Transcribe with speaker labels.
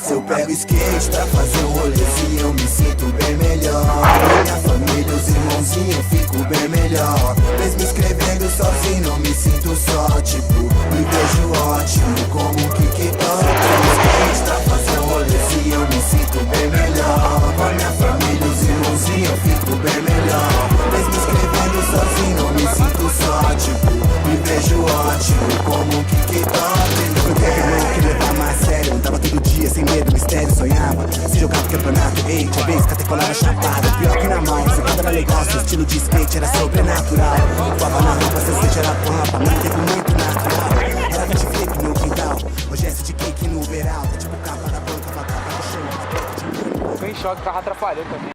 Speaker 1: Se eu pego skate pra fazer um rolezinho, eu me sinto bem melhor. Minha família, os irmãozinhos, eu fico bem melhor. Mesmo escrevendo sozinho, não me sinto só. Tipo, me vejo ótimo como um kickbox. Pego skate pra fazer um rolezinho, eu me sinto bem melhor. Com a minha família, os irmãozinhos, eu fico bem melhor. Mesmo escrevendo sozinho, não me sinto só. Tipo, me vejo ótimo como um kickbox. Eu quero que levar mais sério. Andava todo dia sem medo, mistério, sonhava. Se jogava no campeonato, ei, tinha vez que até colava chapada. Pior que na mão, você era legal, seu estilo de skate era sobrenatural. Voava na rampa, seu skate era pampa, não teve muito natural. Era 20 flip no quintal, hoje é de cake no verão. Tá tipo capa da banca, vagava no chão.
Speaker 2: Foi em choque, o carro atrapalhou também.